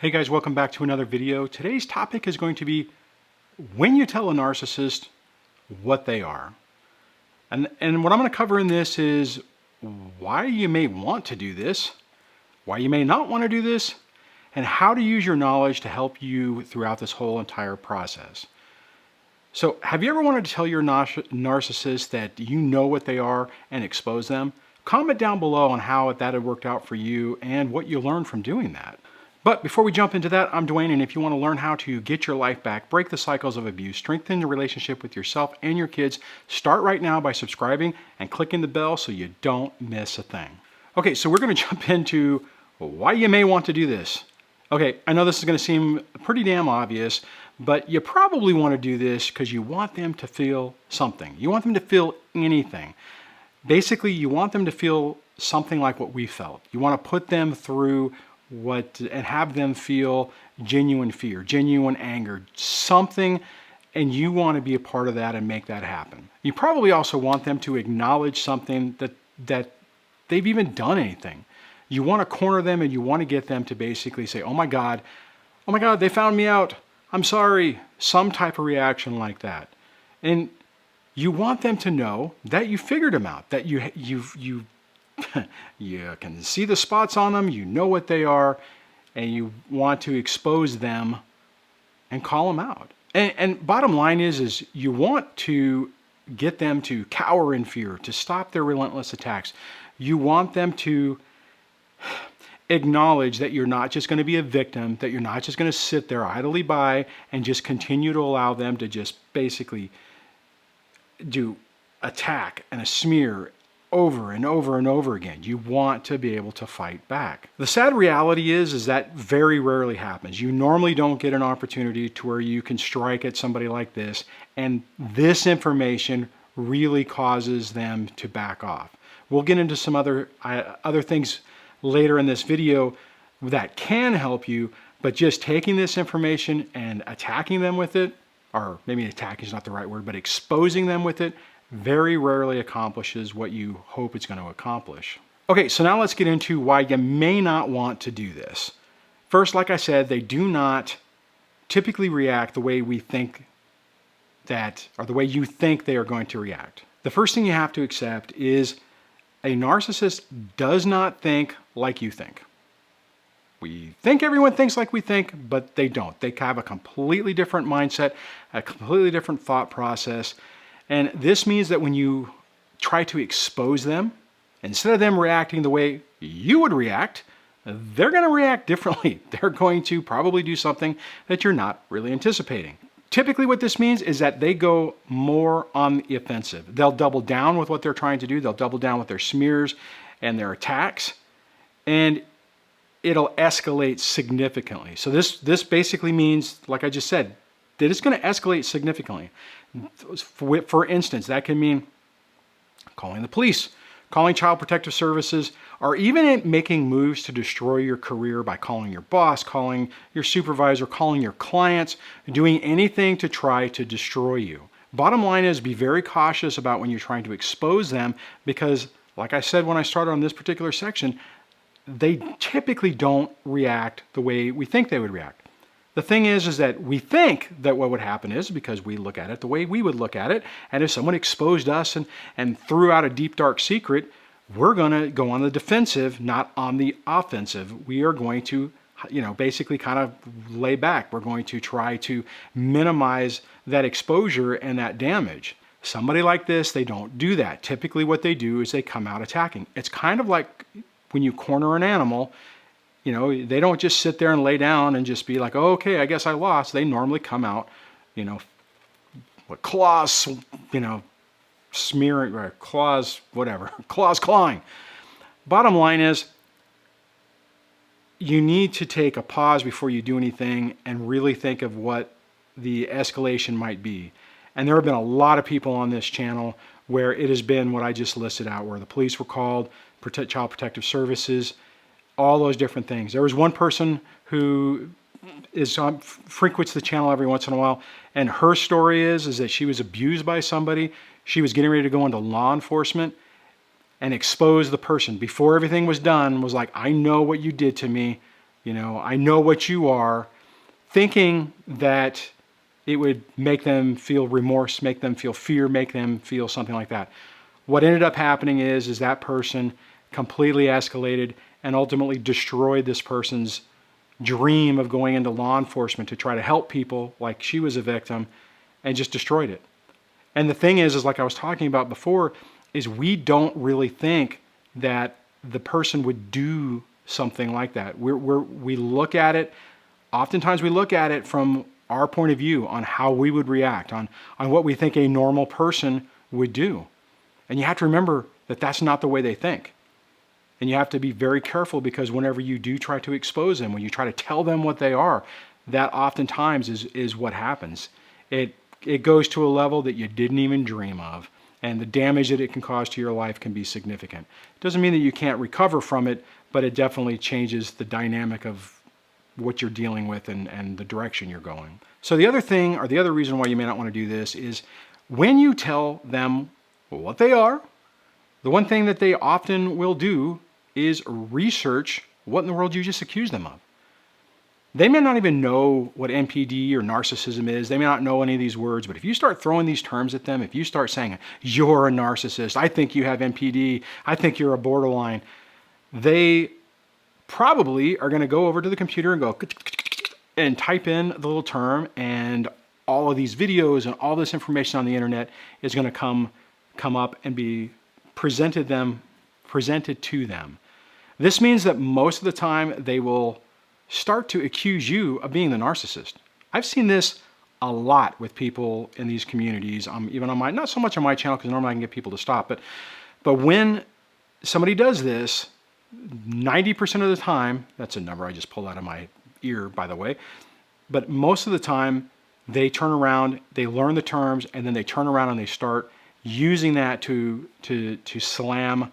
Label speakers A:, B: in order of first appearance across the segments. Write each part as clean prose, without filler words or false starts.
A: Hey guys, welcome back to another video. Today's topic is going to be when you tell a narcissist what they are. And what I'm going to cover in this is why you may want to do this, why you may not want to do this, and how to use your knowledge to help you throughout this whole entire process. So have you ever wanted to tell your narcissist that you know what they are and expose them? Comment down below on how that had worked out for you and what you learned from doing that. But before we jump into that, I'm Duane, and if you want to learn how to get your life back, break the cycles of abuse, strengthen your relationship with yourself and your kids, start right now by subscribing and clicking the bell so you don't miss a thing. Okay, so we're going to jump into why you may want to do this. Okay, I know this is going to seem pretty damn obvious, but you probably want to do this because you want them to feel something. You want them to feel anything. Basically, you want them to feel something like what we felt. You want to put them through and have them feel genuine fear, genuine anger, something, and you want to be a part of that and make that happen. You probably also want them to acknowledge something that they've even done anything. You want to corner them and you want to get them to basically say, oh my God, they found me out. I'm sorry. Some type of reaction like that. And you want them to know that you figured them out, that you can see the spots on them, you know what they are, and you want to expose them and call them out. And bottom line is you want to get them to cower in fear, to stop their relentless attacks. You want them to acknowledge that you're not just going to be a victim, that you're not just going to sit there idly by and just continue to allow them to just basically do attack and a smear over and over and over again. You want to be able to fight back. The sad reality is that very rarely happens. You normally don't get an opportunity to where you can strike at somebody like this, and this information really causes them to back off. We'll get into some other things later in this video that can help you, but just taking this information and attacking them with it, or maybe attacking is not the right word, but exposing them with it, very rarely accomplishes what you hope it's going to accomplish. Okay, so now let's get into why you may not want to do this. First, like I said, they do not typically react the way we think or the way you think they are going to react. The first thing you have to accept is a narcissist does not think like you think. We think everyone thinks like we think, but they don't. They have a completely different mindset, a completely different thought process. And this means that when you try to expose them, instead of them reacting the way you would react, they're going to react differently. They're going to probably do something that you're not really anticipating. Typically what this means is that they go more on the offensive. They'll double down with what they're trying to do. They'll double down with their smears and their attacks, and it'll escalate significantly. So this basically means, like I just said, that it's going to escalate significantly. For instance, that can mean calling the police, calling Child Protective Services, or even making moves to destroy your career by calling your boss, calling your supervisor, calling your clients, doing anything to try to destroy you. Bottom line is, be very cautious about when you're trying to expose them, because like I said when I started on this particular section, they typically don't react the way we think they would react. The thing is that we think that what would happen is because we look at it the way we would look at it, and if someone exposed us and threw out a deep, dark secret, we're going to go on the defensive, not on the offensive. We are going to, basically kind of lay back. We're going to try to minimize that exposure and that damage. Somebody like this, they don't do that. Typically what they do is they come out attacking. It's kind of like when you corner an animal. They don't just sit there and lay down and just be like, oh, okay, I guess I lost. They normally come out, with claws, smearing, or claws, whatever, claws clawing. Bottom line is, you need to take a pause before you do anything and really think of what the escalation might be. And there have been a lot of people on this channel where it has been what I just listed out, where the police were called, Child Protective Services, all those different things. There was one person who frequents the channel every once in a while, and her story is that she was abused by somebody. She was getting ready to go into law enforcement and expose the person. Before everything was done, was like, I know what you did to me. I know what you are, thinking that it would make them feel remorse, make them feel fear, make them feel something like that. What ended up happening is that person completely escalated and ultimately destroyed this person's dream of going into law enforcement to try to help people like she was a victim, and just destroyed it. And the thing is like I was talking about before, is we don't really think that the person would do something like that. We look at it, oftentimes we look at it from our point of view on how we would react, on what we think a normal person would do. And you have to remember that that's not the way they think. And you have to be very careful, because whenever you do try to expose them, when you try to tell them what they are, that oftentimes is what happens. It goes to a level that you didn't even dream of. And the damage that it can cause to your life can be significant. It doesn't mean that you can't recover from it, but it definitely changes the dynamic of what you're dealing with and the direction you're going. So the other thing, or the other reason why you may not want to do this, is when you tell them what they are, the one thing that they often will do is research what in the world you just accused them of. They may not even know what NPD or narcissism is. They may not know any of these words, but if you start throwing these terms at them, if you start saying, you're a narcissist, I think you have NPD, I think you're a borderline, they probably are going to go over to the computer and go and type in the little term, and all of these videos and all this information on the internet is going to come up and be presented to them. This means that most of the time they will start to accuse you of being the narcissist. I've seen this a lot with people in these communities, even on my, not so much on my channel, because normally I can get people to stop, but when somebody does this, 90% of the time, that's a number I just pulled out of my ear, by the way, but most of the time they turn around, they learn the terms, and then they turn around and they start using that to slam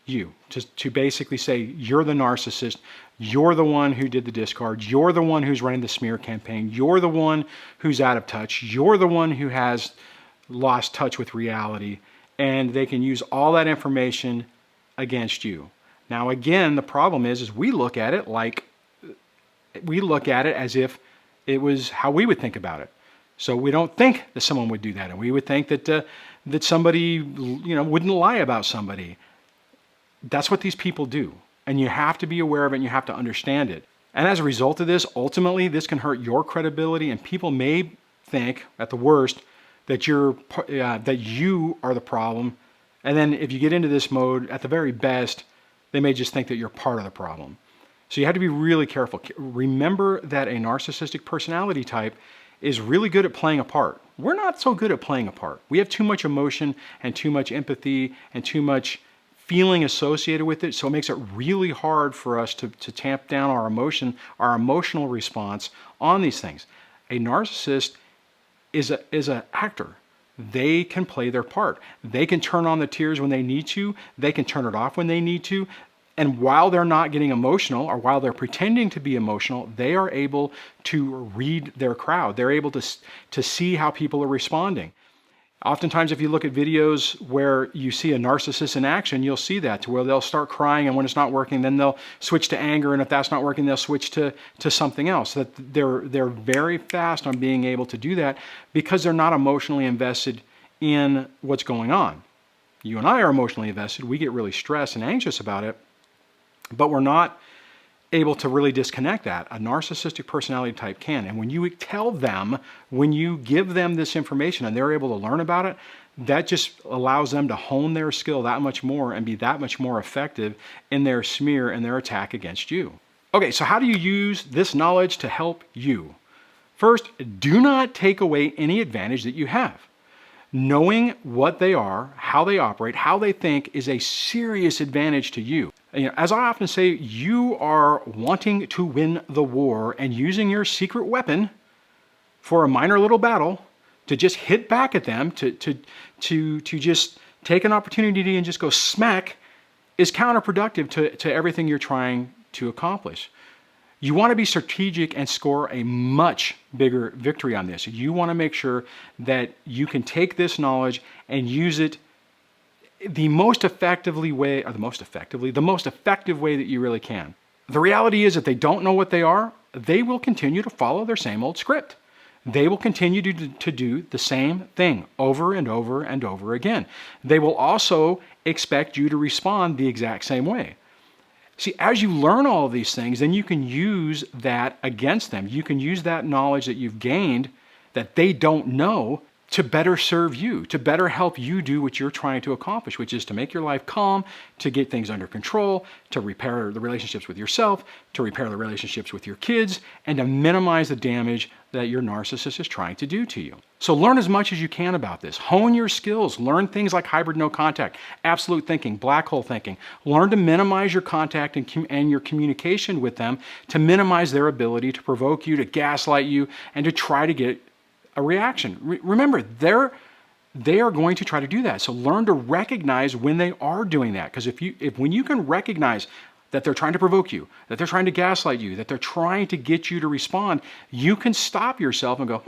A: you, to basically say, you're the narcissist, you're the one who did the discard, you're the one who's running the smear campaign, you're the one who's out of touch, you're the one who has lost touch with reality, and they can use all that information against you. Now again, the problem is we look at it as if it was how we would think about it. So we don't think that someone would do that, and we would think that somebody wouldn't lie about somebody. That's what these people do, and you have to be aware of it, and you have to understand it. And as a result of this, ultimately, this can hurt your credibility, and people may think, at the worst, that you are the problem. And then if you get into this mode, at the very best, they may just think that you're part of the problem. So you have to be really careful. Remember that a narcissistic personality type is really good at playing a part. We're not so good at playing a part. We have too much emotion and too much empathy and too much feeling associated with it, so it makes it really hard for us to tamp down our emotional response on these things. A narcissist is an actor. They can play their part. They can turn on the tears when they need to. They can turn it off when they need to. And while they're not getting emotional, or while they're pretending to be emotional, they are able to read their crowd. They're able to see how people are responding. Oftentimes, if you look at videos where you see a narcissist in action, you'll see that, to where they'll start crying, and when it's not working, then they'll switch to anger, and if that's not working, they'll switch to something else. That they're very fast on being able to do that, because they're not emotionally invested in what's going on. You and I are emotionally invested. We get really stressed and anxious about it, but we're not able to really disconnect that. A narcissistic personality type can. And when you tell them, when you give them this information and they're able to learn about it, that just allows them to hone their skill that much more and be that much more effective in their smear and their attack against you. Okay, so how do you use this knowledge to help you? First, do not take away any advantage that you have. Knowing what they are, how they operate, how they think is a serious advantage to you. As I often say, you are wanting to win the war and using your secret weapon for a minor little battle to just hit back at them, to just take an opportunity and just go smack, is counterproductive to everything you're trying to accomplish. You want to be strategic and score a much bigger victory on this. You want to make sure that you can take this knowledge and use it the most effective way that you really can. The reality is, if they don't know what they are, they will continue to follow their same old script. They will continue to do the same thing over and over and over again. They will also expect you to respond the exact same way. See, as you learn all of these things, then you can use that against them. You can use that knowledge that you've gained that they don't know to better serve you, to better help you do what you're trying to accomplish, which is to make your life calm, to get things under control, to repair the relationships with yourself, to repair the relationships with your kids, and to minimize the damage that your narcissist is trying to do to you. So learn as much as you can about this. Hone your skills. Learn things like hybrid no contact, absolute thinking, black hole thinking. Learn to minimize your contact and your communication with them to minimize their ability to provoke you, to gaslight you, and to try to get a reaction. Remember, they are going to try to do that. So learn to recognize when they are doing that. Because when you can recognize that they're trying to provoke you, that they're trying to gaslight you, that they're trying to get you to respond, you can stop yourself and go,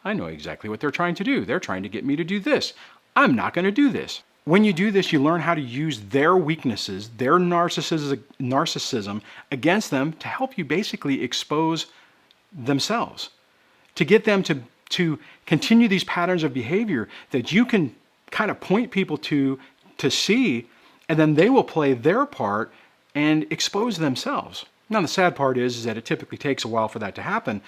A: I know exactly what they're trying to do. They're trying to get me to do this. I'm not going to do this. When you do this, you learn how to use their weaknesses, their narcissism against them to help you basically expose themselves, to get them to continue these patterns of behavior that you can kind of point people to see, and then they will play their part and expose themselves. Now, the sad part is that it typically takes a while for that to happen,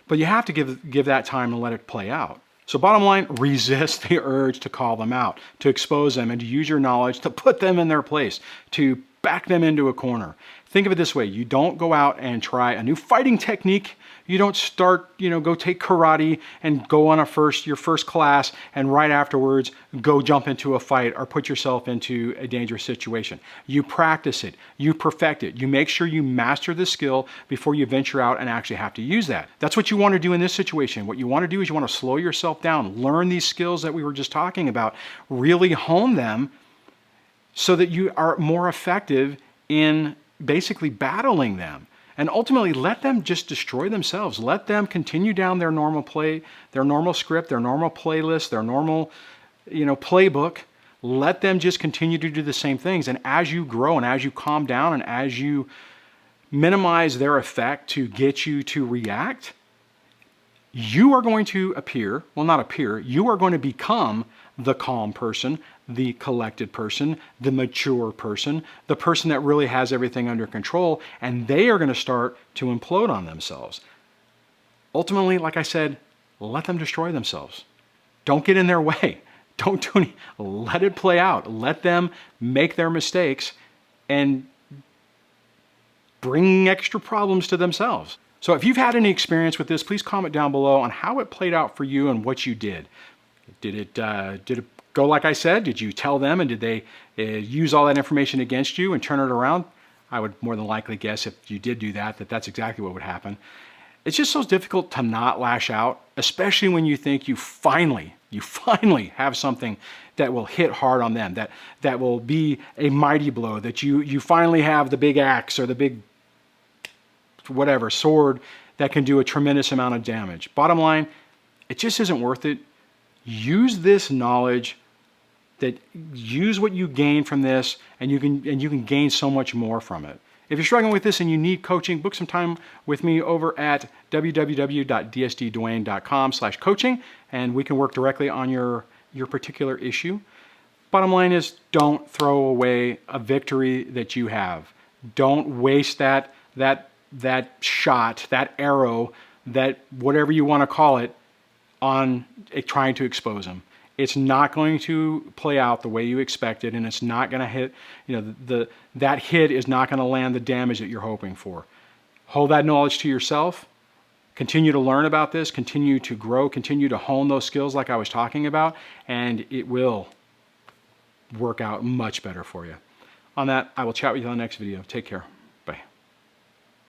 A: but you have to give that time and let it play out. So bottom line, resist the urge to call them out, to expose them, and to use your knowledge to put them in their place, to back them into a corner. Think of it this way. You don't go out and try a new fighting technique. You don't start, go take karate and go on your first class and right afterwards go jump into a fight or put yourself into a dangerous situation. You practice it. You perfect it. You make sure you master the skill before you venture out and actually have to use that. That's what you want to do in this situation. What you want to do is you want to slow yourself down, learn these skills that we were just talking about, really hone them so that you are more effective in basically battling them. And ultimately, let them just destroy themselves. Let them continue down their normal play, their normal script, their normal playlist, their normal, playbook. Let them just continue to do the same things. And as you grow and as you calm down and as you minimize their effect to get you to react, you are going to you are going to become the calm person, the collected person, the mature person, the person that really has everything under control, and they are going to start to implode on themselves. Ultimately, like I said, let them destroy themselves. Don't get in their way. Don't do any. Let it play out. Let them make their mistakes and bring extra problems to themselves. So if you've had any experience with this, please comment down below on how it played out for you and what you did. Did it go like I said? Did you tell them and did they use all that information against you and turn it around? I would more than likely guess if you did do that, that's exactly what would happen. It's just so difficult to not lash out, especially when you think you finally have something that will hit hard on them, that will be a mighty blow, that you finally have the big axe or the big sword that can do a tremendous amount of damage. Bottom line, it just isn't worth it. Use this knowledge, use what you gain from this, and you can gain so much more from it. If you're struggling with this and you need coaching, book some time with me over at www.dsdduane.com/coaching, and we can work directly on your particular issue. Bottom line is, don't throw away a victory that you have. Don't waste that shot, that arrow, that whatever you want to call it, on trying to expose them. It's not going to play out the way you expected, and it's not going to hit, that hit is not going to land the damage that you're hoping for. Hold that knowledge to yourself. Continue to learn about this, continue to grow, continue to hone those skills like I was talking about, and it will work out much better for you. On that, I will chat with you on the next video. Take care.